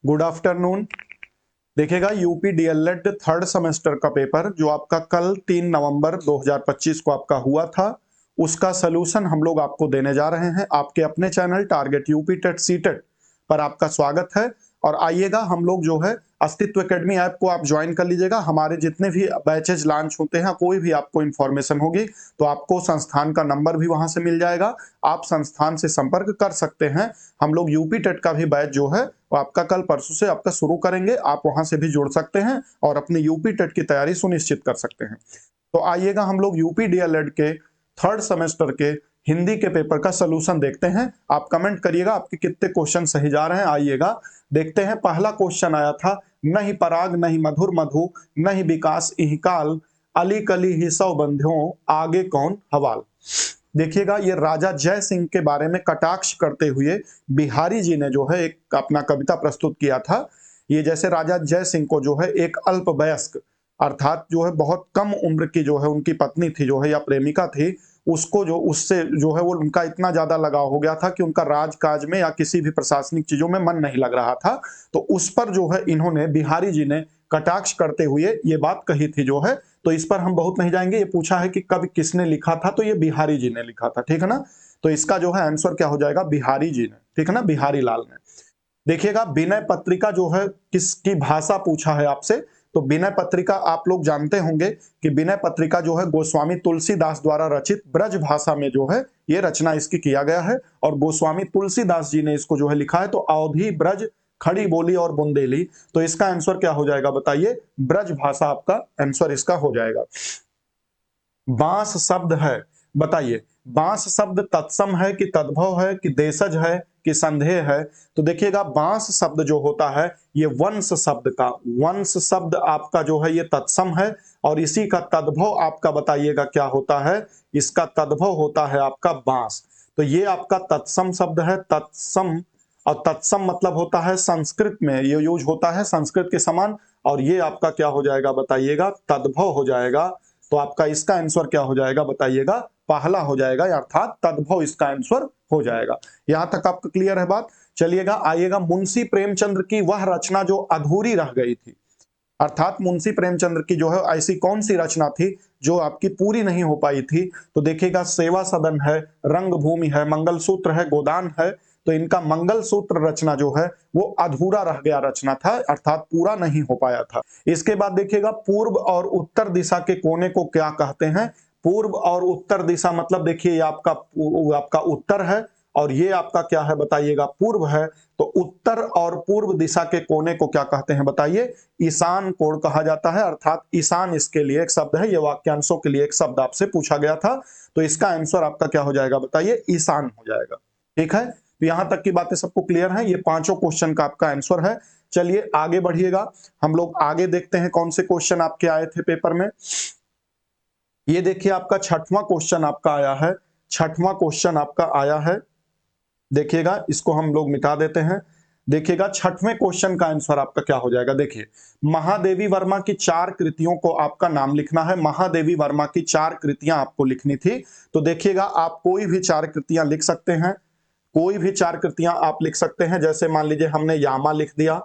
Good afternoon. देखिएगा UP DElEd third semester का paper जो आपका कल 3 नवंबर 2025 को आपका हुआ था, उसका सलूशन हम लोग आपको देने जा रहे हैं आपके अपने channel target UP TET CTET पर। आपका स्वागत है और आइएगा, हम लोग जो है अस्तित्व एकेडमी ऐप को आप ज्वाइन कर लीजिएगा। हमारे जितने भी बैचेज लॉन्च होते हैं, कोई भी आपको इन्फॉर्मेशन होगी तो आपको संस्थान का नंबर भी वहां से मिल जाएगा, आप संस्थान से संपर्क कर सकते हैं। हम लोग यूपी टेट का भी बैच जो है वो आपका कल परसों से आपका शुरू करेंगे, आप वहां से भी जुड़ सकते हैं और अपनी यूपी टेट की तैयारी सुनिश्चित कर सकते हैं। तो आइएगा, हम लोग यूपी डीएलएड के थर्ड सेमेस्टर के हिंदी के पेपर का सलूशन देखते हैं। आप कमेंट करिएगा आपके कितने क्वेश्चन सही जा रहे हैं। आइएगा देखते हैं। पहला क्वेश्चन आया था, नहीं पराग नहीं मधुर मधु नहीं विकास इहकाल अली कली ही सौ बंध्यों आगे कौन हवाल। देखिएगा, ये राजा जय सिंह के बारे में कटाक्ष करते हुए बिहारी जी ने जो है एक अपना कविता प्रस्तुत किया था। ये जैसे राजा जय सिंह को जो है एक अल्प वयस्क अर्थात जो है बहुत कम उम्र की जो है उनकी पत्नी थी जो है या प्रेमिका थी, उसको जो उससे जो है वो उनका इतना ज्यादा लगाव हो गया था कि उनका राजकाज में या किसी भी प्रशासनिक चीजों में मन नहीं लग रहा था। तो उस पर जो है इन्होंने बिहारी जी ने कटाक्ष करते हुए ये बात कही थी जो है। तो इस पर हम बहुत नहीं जाएंगे। ये पूछा है कि कब किसने लिखा था, तो ये बिहारी जी ने लिखा था, ठीक है ना। तो इसका जो है आंसर क्या हो जाएगा, बिहारी जी ने, ठीक है ना, बिहारी लाल ने। देखिएगा, विनय पत्रिका जो है किसकी भाषा पूछा है आपसे, तो विनय पत्रिका आप लोग जानते होंगे कि विनय पत्रिका जो है गोस्वामी तुलसीदास द्वारा रचित ब्रज भाषा में जो है ये रचना इसकी किया गया है और गोस्वामी तुलसीदास जी ने इसको जो है लिखा है। तो अवधी ब्रज खड़ी बोली और बुंदेली, तो इसका आंसर क्या हो जाएगा बताइए, ब्रज भाषा आपका आंसर इसका हो जाएगा। बांस शब्द है, बताइए बांस शब्द तत्सम है कि तद्भव है कि देशज है कि संदेह है। तो देखिएगा, बांस शब्द जो होता है ये वंश शब्द का, वंश शब्द आपका जो है ये तत्सम है और इसी का तद्भव आपका बताइएगा क्या होता है, इसका तद्भव होता है आपका बांस। तो ये आपका तत्सम शब्द है, तत्सम। और तत्सम मतलब होता है संस्कृत में ये यूज होता है संस्कृत के समान, और ये आपका क्या हो जाएगा बताइएगा, तद्भव हो जाएगा। तो आपका इसका आंसर क्या हो जाएगा बताइएगा, पहला हो जाएगा, अर्थात तद्भव इसका आंसर हो जाएगा। यहां तक आपको क्लियर है बात। चलिएगा आइएगा, मुंशी प्रेमचंद्र की वह रचना जो अधूरी रह गई थी, अर्थात मुंशी प्रेमचंद्र की जो है ऐसी कौन सी रचना थी जो आपकी पूरी नहीं हो पाई थी। तो देखिएगा, सेवा सदन है, रंगभूमि है, मंगलसूत्र है, गोदान है। तो इनका मंगलसूत्र रचना जो है वो अधूरा रह गया रचना था, अर्थात पूरा नहीं हो पाया था। इसके बाद देखिएगा, पूर्व और उत्तर दिशा के कोने को क्या कहते हैं। पूर्व और उत्तर दिशा मतलब देखिए ये आपका उत्तर है और ये आपका क्या है बताइएगा, पूर्व है। तो उत्तर और पूर्व दिशा के कोने को क्या कहते हैं बताइए, ईशान कोण कहा जाता है, अर्थात ईशान इसके लिए एक शब्द है। ये वाक्यांशों के लिए एक शब्द आपसे पूछा गया था, तो इसका आंसर आपका क्या हो जाएगा बताइए, ईशान हो जाएगा। ठीक है, तो यहां तक की बातें सबको क्लियर है। ये पांचों क्वेश्चन का आपका आंसर है। चलिए आगे बढ़िएगा, हम लोग आगे देखते हैं कौन से क्वेश्चन आपके आए थे पेपर में। ये देखिए, आपका छठवां क्वेश्चन आपका आया है, छठवां क्वेश्चन आपका आया है। देखिएगा, इसको हम लोग मिटा देते हैं। देखिएगा, छठवें क्वेश्चन का आंसर आपका क्या हो जाएगा। देखिए, महादेवी वर्मा की 4 कृतियों को आपका नाम लिखना है। महादेवी वर्मा की 4 कृतियां आपको लिखनी थी। तो देखिएगा, आप कोई भी 4 कृतियां लिख सकते हैं, कोई भी 4 कृतियां आप लिख सकते हैं। जैसे मान लीजिए हमने यामा लिख दिया,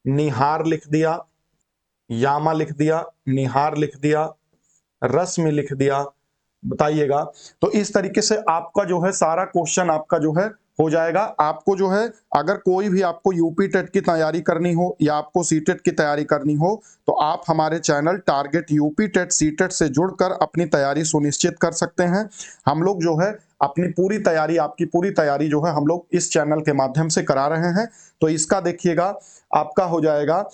निहार लिख दिया, यामा लिख दिया, निहार लिख दिया, रश्मि लिख दिया, बताइएगा। तो इस तरीके से आपका जो है सारा क्वेश्चन आपका जो है हो जाएगा। आपको जो है अगर कोई भी आपको यूपी टेट की तैयारी करनी हो या आपको सीटेट की तैयारी करनी हो, तो आप हमारे channel target UP TET CTET से जुड़कर अपनी तैयारी सुनिश्चित कर सकते हैं। हम लोग जो है अपनी पूरी तैयारी, आपकी पूरी तैयारी जो है हम लोग इस चैनल के माध्यम से करा रहे हैं। तो इसका देखिएगा, आपका हो जाएगा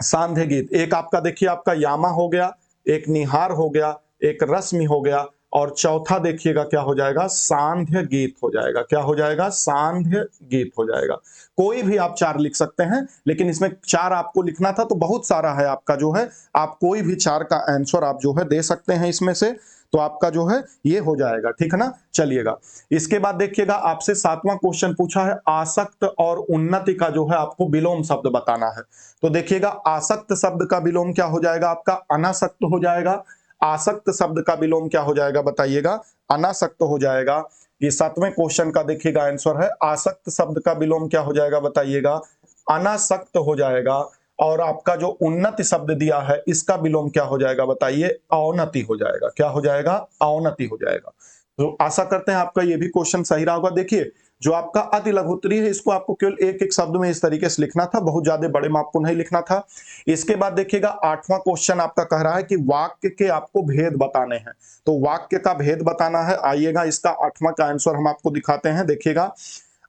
सांध्य गीत, एक आपका देखिए आपका यामा हो गया, एक निहार हो गया, एक रश्मि हो गया, और चौथा देखिएगा क्या हो जाएगा, सांध्य गीत हो जाएगा। क्या हो जाएगा, सांध्य गीत हो जाएगा। कोई भी आप 4 लिख सकते हैं, लेकिन इसमें 4 आपको लिखना था तो बहुत सारा है आपका जो है, आप कोई भी 4 का आंसर आप जो है दे सकते हैं इसमें से। तो आपका जो है ये हो जाएगा, ठीक है ना। चलिएगा, इसके बाद देखिएगा, आपसे 7वां क्वेश्चन पूछा है, आसक्त और उन्नति का जो है आपको विलोम शब्द बताना है। तो देखिएगा, आसक्त शब्द का विलोम क्या हो जाएगा आपका, अनासक्त हो जाएगा। आसक्त शब्द का विलोम क्या हो जाएगा बताइएगा, अनासक्त हो जाएगा। ये 7वें क्वेश्चन का देखिएगा आंसर है, आसक्त शब्द का विलोम क्या हो जाएगा बताइएगा, अनासक्त हो जाएगा, और आपका जो उन्नति शब्द दिया है इसका विलोम क्या हो जाएगा बताइए, अवनति हो जाएगा। क्या हो जाएगा, अवनति हो जाएगा। तो आशा करते हैं आपका ये भी क्वेश्चन सही रहा होगा। देखिए जो आपका अति लघुत्तरी है इसको आपको केवल एक एक शब्द में इस तरीके से लिखना था, बहुत ज्यादा बड़े में आपको नहीं लिखना था। इसके बाद देखिएगा 8वां क्वेश्चन आपका कह रहा है कि वाक्य के आपको भेद बताने हैं। तो वाक्य का भेद बताना है, आइएगा इसका 8वां का आंसर हम आपको दिखाते हैं। देखिएगा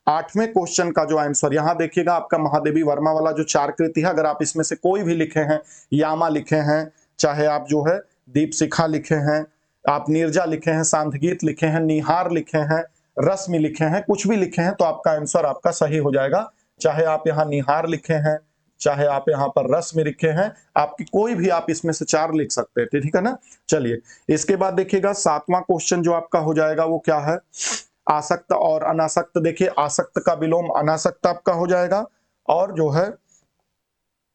8वें क्वेश्चन का जो आंसर यहां देखिएगा आपका महादेवी वर्मा वाला जो 4 कृति है, अगर आप इसमें से कोई भी लिखे हैं, यामा लिखे हैं, चाहे आप जो है दीपशिखा लिखे हैं, आप नीरजा लिखे हैं, सांधगीत लिखे हैं, निहार लिखे हैं, रश्मि लिखे हैं, कुछ भी लिखे हैं तो आपका आंसर आपका सही हो जाएगा। चाहे आप यहाँ निहार लिखे हैं, चाहे आप यहाँ पर रश्मि लिखे हैं, आपकी कोई भी आप इसमें से 4 लिख सकते हैं, ठीक है ना। चलिए इसके बाद देखिएगा 7वां क्वेश्चन जो आपका हो जाएगा वो क्या है, आसक्त और अनासक्त। देखिए आसक्त का विलोम अनासक्त आपका हो जाएगा, और जो है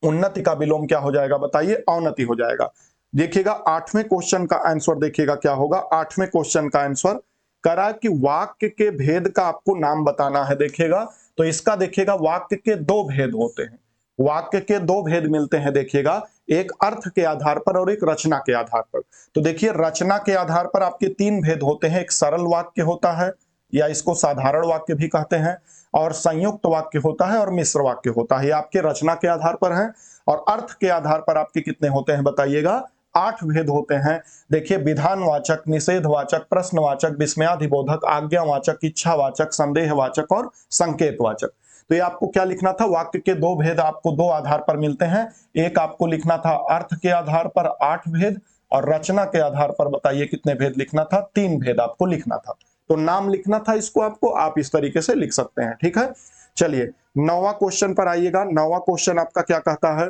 उन्नति का विलोम क्या हो जाएगा बताइए, अवनति हो जाएगा। देखिएगा 8वें क्वेश्चन का आंसर देखिएगा क्या होगा। 8वें क्वेश्चन का आंसर करा कि वाक्य के भेद का आपको नाम बताना है। देखिएगा तो इसका देखिएगा वाक्य के 2 भेद होते हैं, वाक्य के 2 भेद मिलते हैं। देखिएगा एक अर्थ के आधार पर और एक रचना के आधार पर। तो देखिए रचना के आधार पर आपके 3 भेद होते हैं, एक सरल वाक्य होता है या इसको साधारण वाक्य भी कहते हैं, और संयुक्त वाक्य होता है और मिश्र वाक्य होता है। ये आपके रचना के आधार पर है। और अर्थ के आधार पर आपके कितने होते हैं बताइएगा, 8 भेद होते हैं। देखिए विधानवाचक, निषेधवाचक, प्रश्नवाचक, विस्मयाधिबोधक, आज्ञावाचक, इच्छावाचक, संदेहवाचक और संकेतवाचक। तो ये आपको क्या लिखना था, वाक्य के 2 भेद आपको 2 आधार पर मिलते हैं। एक आपको लिखना था अर्थ के आधार पर 8 भेद, और रचना के आधार पर बताइए कितने भेद लिखना था, 3 भेद आपको लिखना था। तो नाम लिखना था इसको आपको, आप इस तरीके से लिख सकते हैं, ठीक है। चलिए 9वां क्वेश्चन पर आइएगा। 9वां क्वेश्चन आपका क्या कहता है,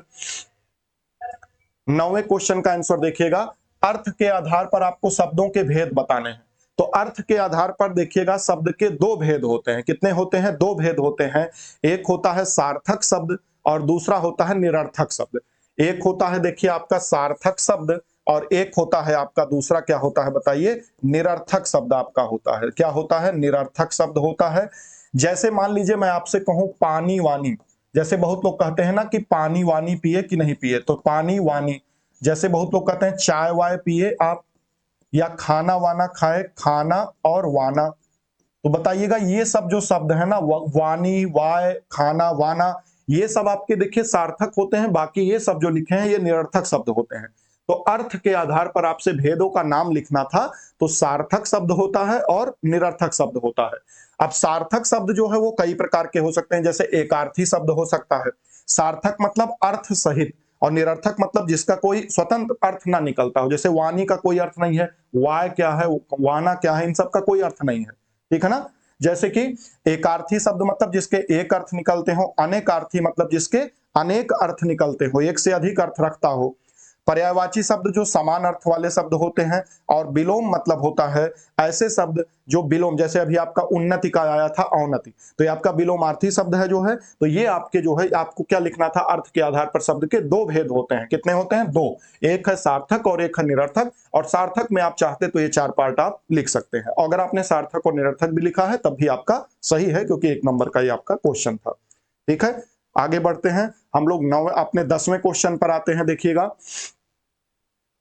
9वें क्वेश्चन का आंसर देखिएगा, अर्थ के आधार पर आपको शब्दों के भेद बताने हैं। तो अर्थ के आधार पर देखिएगा शब्द के 2 भेद होते हैं। कितने होते हैं, 2 भेद होते हैं। एक होता है सार्थक शब्द और दूसरा होता है निरर्थक शब्द। एक होता है देखिए आपका सार्थक शब्द, और एक होता है आपका दूसरा क्या होता है बताइए, निरर्थक शब्द आपका होता है। क्या होता है, निरर्थक शब्द होता है। जैसे मान लीजिए मैं आपसे कहूं पानी वानी, जैसे बहुत लोग कहते हैं ना कि पानी वानी पिए कि नहीं पिए, तो पानी वानी। जैसे बहुत लोग कहते हैं चाय वाय पिए आप, या खाना वाना खाए, खाना और वाना। तो बताइएगा ये सब जो शब्द है ना, वानी, वाय, खाना, वाना, ये सब आपके देखिए सार्थक होते हैं। बाकी ये सब जो लिखे हैं ये निरर्थक शब्द होते हैं। तो अर्थ के आधार पर आपसे भेदों का नाम लिखना था, तो सार्थक शब्द होता है और निरर्थक शब्द होता है। अब सार्थक शब्द जो है वो कई प्रकार के हो सकते हैं, जैसे एकार्थी शब्द हो सकता है। सार्थक मतलब अर्थ सहित, और निरर्थक मतलब जिसका कोई स्वतंत्र अर्थ ना निकलता हो। जैसे वाणी का कोई अर्थ नहीं है, वाय क्या है, वाना क्या है, इन सब का कोई अर्थ नहीं है, ठीक है ना। जैसे कि एकार्थी शब्द मतलब जिसके एक अर्थ निकलते हो, अनेकार्थी मतलब जिसके अनेक अर्थ निकलते हो, एक से अधिक अर्थ रखता हो। पर्यायवाची शब्द जो समान अर्थ वाले शब्द होते हैं, और विलोम मतलब होता है ऐसे शब्द जो विलोम, जैसे अभी आपका उन्नति का आया था अवनति, तो ये आपका विलोमार्थी शब्द है जो है। तो ये आपके जो है आपको क्या लिखना था, अर्थ के आधार पर शब्द के 2 भेद होते हैं। कितने होते हैं, 2। एक है सार्थक और एक है निरर्थक, और सार्थक में आप चाहते तो ये 4 पार्ट आप लिख सकते हैं। अगर आपने सार्थक और निरर्थक भी लिखा है तब भी आपका सही है, क्योंकि 1 नंबर का ये आपका क्वेश्चन था, ठीक है। आगे बढ़ते हैं हम लोग अपने 10वें क्वेश्चन पर आते हैं। देखिएगा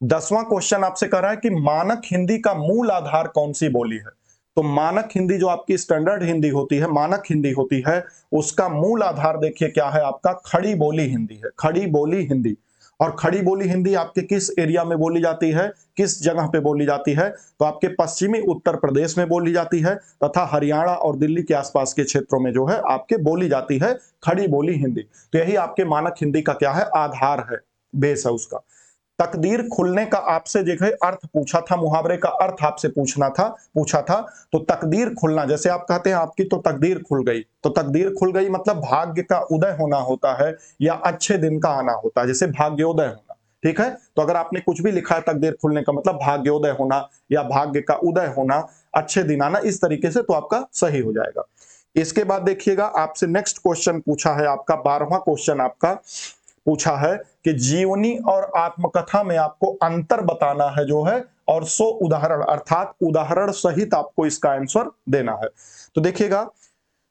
10वां क्वेश्चन आपसे कह रहा है कि मानक हिंदी का मूल आधार कौन सी बोली है। तो मानक हिंदी जो आपकी स्टैंडर्ड हिंदी होती है, मानक हिंदी होती है, उसका मूल आधार देखिए क्या है आपका, खड़ी बोली हिंदी है। खड़ी बोली हिंदी। और खड़ी बोली हिंदी आपके किस एरिया में बोली जाती है, किस जगह पे बोली जाती है, तो आपके पश्चिमी उत्तर प्रदेश में बोली जाती है, तथा हरियाणा और दिल्ली के आसपास के क्षेत्रों में जो है आपके बोली जाती है खड़ी बोली हिंदी। तो यही आपके मानक हिंदी का क्या है, आधार है, बेस है उसका। तकदीर खुलने का आपसे जगह अर्थ पूछा था, मुहावरे का अर्थ आपसे पूछा था। तो तकदीर खुलना, जैसे आप कहते हैं आपकी तो तकदीर खुल गई, तो तकदीर खुल गई मतलब भाग्य का उदय होना होता है, या अच्छे दिन का आना होता है, जैसे भाग्योदय होना, ठीक है। तो अगर आपने कुछ भी लिखा है तकदीर खुलने का मतलब भाग्योदय होना या भाग्य का उदय होना, अच्छे दिन आना, इस तरीके से तो आपका सही हो जाएगा। इसके बाद देखिएगा आपसे नेक्स्ट क्वेश्चन पूछा है आपका 12वां क्वेश्चन आपका पूछा है कि जीवनी और आत्मकथा में आपको अंतर बताना है जो है, और 100 उदाहरण अर्थात उदाहरण सहित आपको इसका आंसर देना है। तो देखिएगा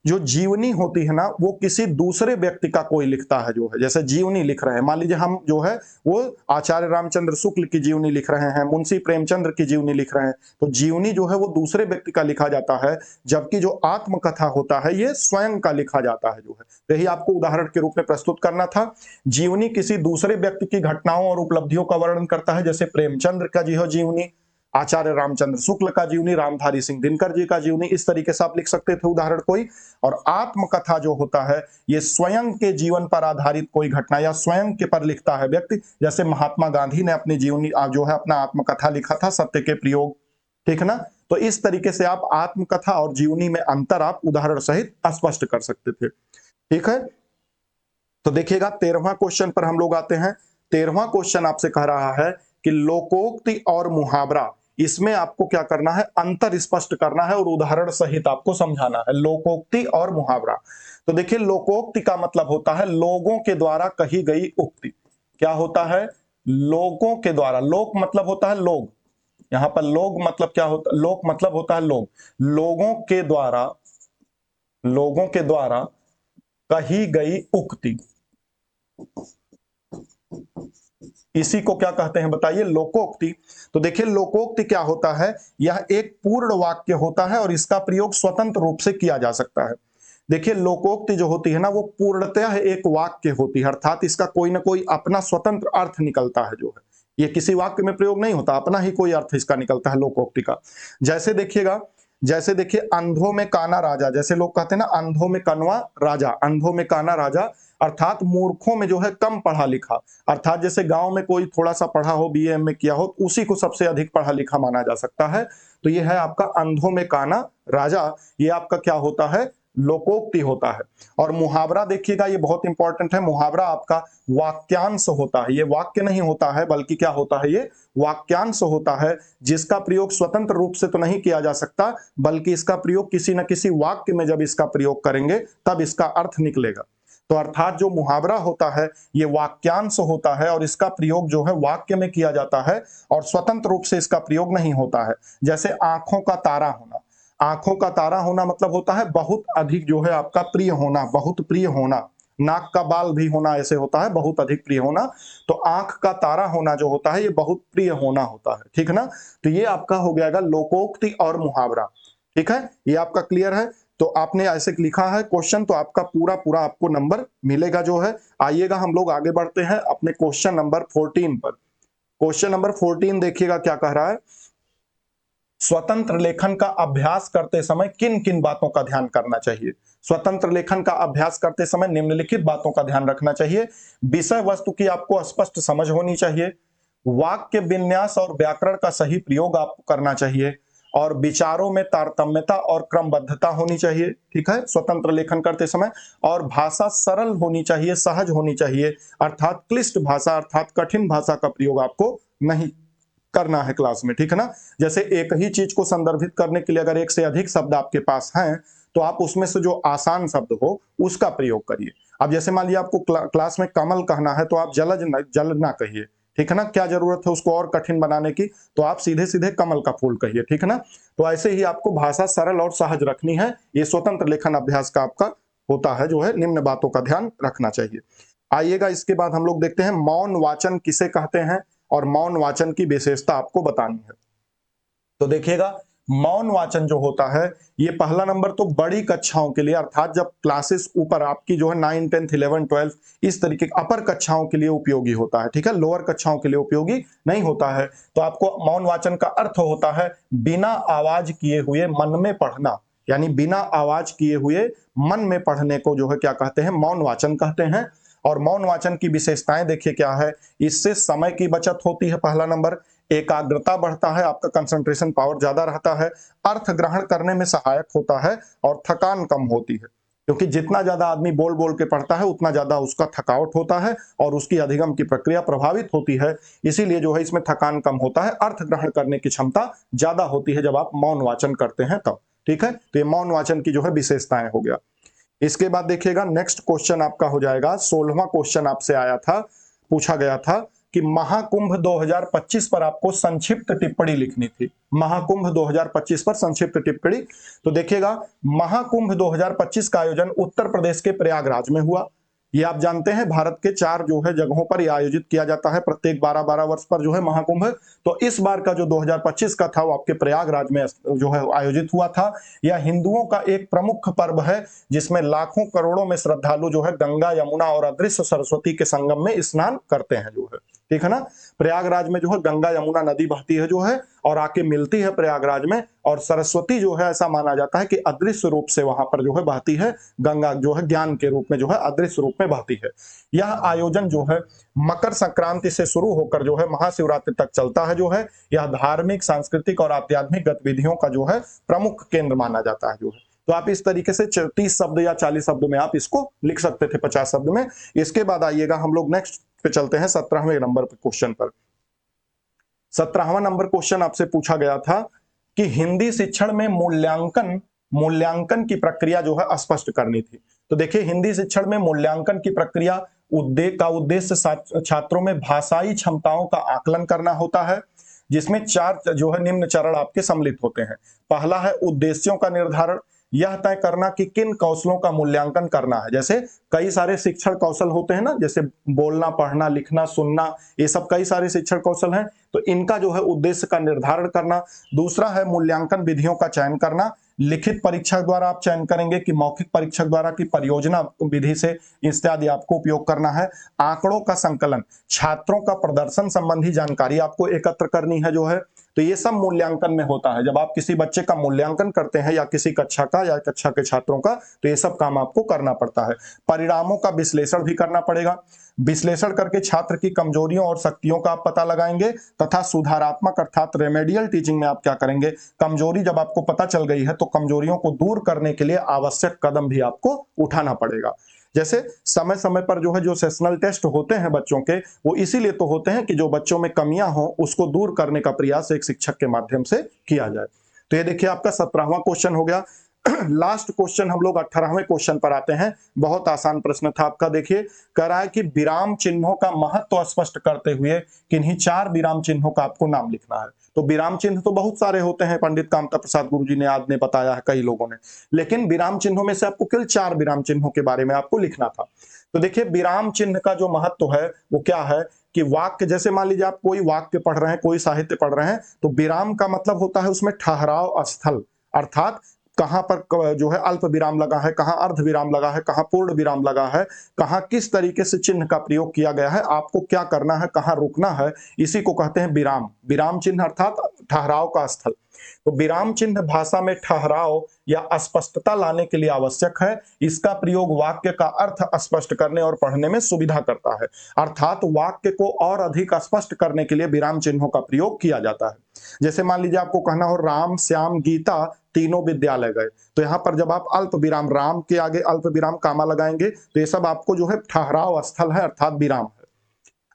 जो जीवनी होती है ना वो किसी दूसरे व्यक्ति का कोई लिखता है, जो है जैसे जीवनी लिख रहे हैं, मान लीजिए हम जो है वो आचार्य रामचंद्र शुक्ल की जीवनी लिख रहे हैं, मुंशी प्रेमचंद्र की जीवनी लिख रहे हैं, तो जीवनी जो है वो दूसरे व्यक्ति का लिखा जाता है, जबकि जो आत्मकथा होता है ये स्वयं का लिखा जाता है, जो है। तो यही आपको उदाहरण के रूप में प्रस्तुत करना था। जीवनी किसी दूसरे व्यक्ति की घटनाओं और उपलब्धियों का वर्णन करता है, जैसे प्रेमचंद्र का जी जीवनी, आचार्य रामचंद्र शुक्ल का जीवनी, रामधारी सिंह दिनकर जी का जीवनी, इस तरीके से आप लिख सकते थे उदाहरण कोई। और आत्मकथा जो होता है ये स्वयं के जीवन पर आधारित कोई घटना या स्वयं के पर लिखता है व्यक्ति, जैसे महात्मा गांधी ने अपनी जीवनी जो है अपना आत्मकथा लिखा था, सत्य के प्रयोग, ठीक है ना। तो इस तरीके से आप आत्मकथा और जीवनी में अंतर आप उदाहरण सहित स्पष्ट कर सकते थे, ठीक है। तो देखिएगा 13वां क्वेश्चन पर हम लोग आते हैं। 13वां क्वेश्चन आपसे कह रहा है कि लोकोक्ति और मुहावरा, इसमें आपको क्या करना है, अंतर स्पष्ट करना है और उदाहरण सहित आपको समझाना है, लोकोक्ति और मुहावरा। तो देखिए लोकोक्ति का मतलब होता है लोगों के द्वारा कही गई उक्ति। क्या होता है, लोगों के द्वारा, लोक मतलब होता है लोग, यहां पर लोग मतलब क्या होता है, लोक मतलब होता है लोग, लोगों के द्वारा कही गई उक्ति, इसी को क्या कहते हैं बताइए, लोकोक्ति। तो देखिए लोकोक्ति क्या होता है, यह एक पूर्ण वाक्य होता है और इसका प्रयोग स्वतंत्र रूप से किया जा सकता है। देखिए लोकोक्ति जो होती है ना वो पूर्णतः एक वाक्य होती है, अर्थात इसका कोई ना कोई अपना स्वतंत्र अर्थ निकलता है, जो है ये किसी वाक्य में प्रयोग नहीं होता, अपना ही कोई अर्थ इसका निकलता है लोकोक्ति का। जैसे देखिएगा, जैसे देखिए अंधों में काना राजा, जैसे लोग कहते हैं ना अंधों में कनवा राजा, अंधों में काना राजा, अर्थात मूर्खों में जो है कम पढ़ा लिखा, अर्थात जैसे गांव में कोई थोड़ा सा पढ़ा हो, बीए एमए किया हो, उसी को सबसे अधिक पढ़ा लिखा माना जा सकता है। तो ये है आपका अंधों में काना राजा, ये आपका क्या होता है, लोकोक्ति होता है। और मुहावरा देखिएगा ये बहुत इंपॉर्टेंट है, मुहावरा आपका वाक्यांश होता है, ये वाक्य नहीं होता है बल्कि क्या होता है, ये वाक्यांश होता है, जिसका प्रयोग स्वतंत्र रूप से तो नहीं किया जा सकता, बल्कि इसका प्रयोग किसी न किसी वाक्य में जब इसका प्रयोग करेंगे तब इसका अर्थ निकलेगा। तो अर्थात जो मुहावरा होता है ये वाक्यांश होता है और इसका प्रयोग जो है वाक्य में किया जाता है और स्वतंत्र रूप से इसका प्रयोग नहीं होता है। जैसे आंखों का तारा होना, आंखों का तारा होना मतलब होता है बहुत अधिक जो है आपका प्रिय होना, बहुत प्रिय होना। नाक का बाल भी होना ऐसे होता है बहुत अधिक प्रिय होना। तो आंख का तारा होना जो होता है ये बहुत प्रिय होना होता है, ठीक है ना। तो ये आपका हो गया लोकोक्ति और मुहावरा, ठीक है, ये आपका क्लियर है। तो आपने ऐसे लिखा है क्वेश्चन तो आपका पूरा पूरा आपको नंबर मिलेगा, जो है। आइएगा हम लोग आगे बढ़ते हैं अपने क्वेश्चन नंबर 14 पर। क्वेश्चन नंबर 14 देखिएगा क्या कह रहा है, स्वतंत्र लेखन का अभ्यास करते समय किन किन बातों का ध्यान करना चाहिए। स्वतंत्र लेखन का अभ्यास करते समय निम्नलिखित बातों का ध्यान रखना चाहिए। विषय वस्तु की आपको स्पष्ट समझ होनी चाहिए, वाक्य विन्यास और व्याकरण का सही प्रयोग आपको करना चाहिए, और विचारों में तारतम्यता और क्रमबद्धता होनी चाहिए, ठीक है, स्वतंत्र लेखन करते समय। और भाषा सरल होनी चाहिए, सहज होनी चाहिए, अर्थात क्लिष्ट भाषा अर्थात कठिन भाषा का प्रयोग आपको नहीं करना है क्लास में, ठीक है ना। जैसे एक ही चीज को संदर्भित करने के लिए अगर एक से अधिक शब्द आपके पास हैं तो आप उसमें से जो आसान शब्द हो उसका प्रयोग करिए। अब जैसे मान लीजिए आपको क्लास में कमल कहना है तो आप जल ना कहिए, ठीक है ना, क्या जरूरत है उसको और कठिन बनाने की, तो आप सीधे सीधे कमल का फूल कहिए, ठीक है ना। तो ऐसे ही आपको भाषा सरल और सहज रखनी है, ये स्वतंत्र लेखन अभ्यास का आपका होता है, जो है निम्न बातों का ध्यान रखना चाहिए। आइएगा इसके बाद हम लोग देखते हैं मौन वाचन किसे कहते हैं और मौन वाचन की विशेषता आपको बतानी है। तो देखिएगा मौन वाचन जो होता है ये पहला नंबर तो बड़ी कक्षाओं के लिए, अर्थात जब क्लासेस ऊपर आपकी जो है 9, 10, 11, 12 इस तरीके अपर कक्षाओं के लिए उपयोगी होता है, ठीक है, लोअर कक्षाओं के लिए उपयोगी नहीं होता है। तो आपको मौन वाचन का अर्थ होता है बिना आवाज किए हुए मन में पढ़ना, यानी बिना आवाज किए हुए मन में पढ़ने को जो है क्या कहते हैं, मौन वाचन कहते हैं। और मौन वाचन की विशेषताएं देखिए क्या है, इससे समय की बचत होती है पहला नंबर, एकाग्रता बढ़ता है, आपका कंसंट्रेशन पावर ज्यादा रहता है, अर्थ ग्रहण करने में सहायक होता है और थकान कम होती है, क्योंकि जितना ज्यादा आदमी बोल बोल के पढ़ता है उतना ज्यादा उसका थकावट होता है और उसकी अधिगम की प्रक्रिया प्रभावित होती है, इसीलिए जो है इसमें थकान कम होता है, अर्थ ग्रहण करने की क्षमता ज्यादा होती है जब आप मौन वाचन करते हैं तब, ठीक है। तो ये मौन वाचन की जो है विशेषताएं हो गया। इसके बाद देखिएगा नेक्स्ट क्वेश्चन आपका हो जाएगा 16वां क्वेश्चन आपसे आया था, पूछा गया था कि महाकुंभ 2025 पर आपको संक्षिप्त टिप्पणी लिखनी थी। महाकुंभ 2025 पर संक्षिप्त टिप्पणी। तो देखिएगा, महाकुंभ 2025 का आयोजन उत्तर प्रदेश के प्रयागराज में हुआ। ये आप जानते हैं भारत के 4 जो है जगहों पर यह आयोजित किया जाता है, प्रत्येक 12-12 वर्ष पर जो है महाकुंभ। तो इस बार का जो 2025 का था वो आपके प्रयागराज में जो है आयोजित हुआ था। यह हिंदुओं का एक प्रमुख पर्व है जिसमें लाखों करोड़ों में श्रद्धालु जो है गंगा, यमुना और अदृश्य सरस्वती के संगम में स्नान करते हैं जो है, ठीक है ना। प्रयागराज में जो है गंगा यमुना नदी बहती है जो है और आके मिलती है प्रयागराज में, और सरस्वती जो है ऐसा माना जाता है कि अदृश्य रूप से वहां पर जो है बहती है। गंगा जो है ज्ञान के रूप में जो है अदृश्य रूप में बहती है। यह आयोजन जो है मकर संक्रांति से शुरू होकर जो है महाशिवरात्रि तक चलता है जो है। यह धार्मिक, सांस्कृतिक और आध्यात्मिक गतिविधियों का जो है प्रमुख केंद्र माना जाता है जो है। तो आप इस तरीके से 30 शब्द या 40 शब्द में आप इसको लिख सकते थे, 50 शब्द में। इसके बाद आइएगा हम लोग नेक्स्ट पे चलते हैं 17वें नंबर पे क्वेश्चन पर। 17वां नंबर क्वेश्चन आपसे पूछा गया था कि हिंदी शिक्षण में मूल्यांकन की प्रक्रिया जो है स्पष्ट करनी थी। तो देखिए, हिंदी शिक्षण में मूल्यांकन की प्रक्रिया उद्देश्य छात्रों में भाषाई क्षमताओं का आकलन करना होता है, जिसमें 4 जो है निम्न चरण आपके सम्मिलित होते हैं। पहला है उद्देश्यों का निर्धारण। यह तय करना कि किन कौशलों का मूल्यांकन करना है। जैसे कई सारे शिक्षण कौशल होते हैं ना, जैसे बोलना, पढ़ना, लिखना, सुनना, ये सब कई सारे शिक्षण कौशल हैं। तो इनका जो है उद्देश्य का निर्धारण करना। दूसरा है मूल्यांकन विधियों का चयन करना। लिखित परीक्षा द्वारा आप चयन करेंगे कि मौखिक परीक्षा द्वारा की परियोजना विधि से इत्यादि आपको उपयोग करना है। आंकड़ों का संकलन, छात्रों का प्रदर्शन संबंधी जानकारी आपको एकत्र करनी है जो है। तो ये सब मूल्यांकन में होता है। जब आप किसी बच्चे का मूल्यांकन करते हैं या किसी कक्षा का या कक्षा के छात्रों का, तो ये सब काम आपको करना पड़ता है। परिणामों का विश्लेषण भी करना पड़ेगा। विश्लेषण करके छात्र की कमजोरियों और शक्तियों का आप पता लगाएंगे तथा सुधारात्मक अर्थात रेमेडियल टीचिंग में आप क्या करेंगे, कमजोरी जब आपको पता चल गई है तो कमजोरियों को दूर करने के लिए आवश्यक कदम भी आपको उठाना पड़ेगा। जैसे समय समय पर जो है जो सेशनल टेस्ट होते हैं बच्चों के, वो इसीलिए तो होते हैं कि जो बच्चों में कमियां हो उसको दूर करने का प्रयास एक शिक्षक के माध्यम से किया जाए। तो ये देखिए आपका 17वां क्वेश्चन हो गया। लास्ट क्वेश्चन हम लोग 18वें क्वेश्चन पर आते हैं। बहुत आसान प्रश्न था आपका। देखिए, कह रहा है कि विराम चिन्हों का महत्व स्पष्ट करते हुए किन्हीं 4 विराम चिन्हों का आपको नाम लिखना है। तो विराम चिन्ह तो बहुत सारे होते हैं, पंडित कामता प्रसाद गुरुजी ने आज ने बताया है, कई लोगों ने, लेकिन विराम चिन्हों में से आपको केवल 4 विराम चिन्हों के बारे में आपको लिखना था। तो देखिए, विराम चिन्ह का जो महत्व है वो क्या है कि वाक्य, जैसे मान लीजिए आप कोई वाक्य पढ़ रहे हैं, कोई साहित्य पढ़ रहे हैं, तो विराम का मतलब होता है उसमें ठहराव स्थल, अर्थात कहां पर जो है अल्प विराम लगा है, कहां अर्ध विराम लगा है, कहां पूर्ण विराम लगा है, कहां किस तरीके से चिन्ह का प्रयोग किया गया है, आपको क्या करना है, कहां रुकना है, इसी को कहते हैं विराम। विराम चिन्ह अर्थात ठहराव का स्थल। तो विराम चिन्ह भाषा में ठहराव या स्पष्टता लाने के लिए आवश्यक है। इसका प्रयोग वाक्य का अर्थ स्पष्ट करने और पढ़ने में सुविधा करता है, अर्थात वाक्य को और अधिक स्पष्ट करने के लिए विराम चिन्हों का प्रयोग किया जाता है। जैसे मान लीजिए आपको कहना हो राम, श्याम, गीता तीनों विद्यालय गए, तो यहां पर जब आप अल्प विराम, राम के आगे अल्प विराम कामा लगाएंगे तो ये सब आपको जो है ठहराव स्थल है, अर्थात विराम है।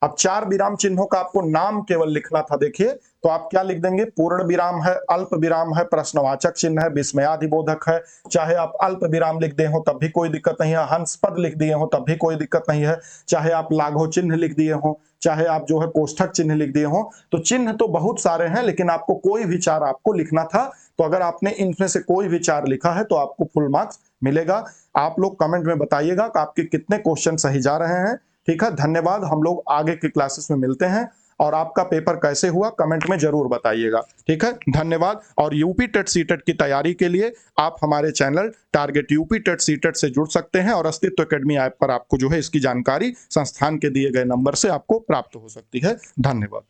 अब 4 विराम चिन्हों का आपको नाम केवल लिखना था। देखिए, तो आप क्या लिख देंगे, पूर्ण विराम है, अल्प विराम है, प्रश्नवाचक चिन्ह है, विस्मयादिबोधक है। चाहे आप अल्प विराम लिख दिए हो तब भी कोई दिक्कत नहीं है, हंस पद लिख दिए हो तब भी कोई दिक्कत नहीं है, चाहे आप लाघव चिन्ह लिख दिए हो, चाहे आप जो है कोष्ठक चिन्ह लिख दिए हो। तो चिन्ह तो बहुत सारे हैं, लेकिन आपको कोई भी 4 आपको लिखना था। तो अगर आपने इनमें से कोई भी 4 लिखा है तो आपको फुल मार्क्स मिलेगा। आप लोग कमेंट में बताइएगा कि आपके कितने क्वेश्चन सही जा रहे हैं। ठीक है, धन्यवाद। हम लोग आगे के क्लासेस में मिलते हैं, और आपका पेपर कैसे हुआ कमेंट में जरूर बताइएगा। ठीक है, धन्यवाद। और यूपी टेट सीटेट की तैयारी के लिए आप हमारे channel target UP TET CTET से जुड़ सकते हैं, और अस्तित्व एकेडमी ऐप पर आपको जो है इसकी जानकारी संस्थान के दिए गए नंबर से आपको प्राप्त हो सकती है। धन्यवाद।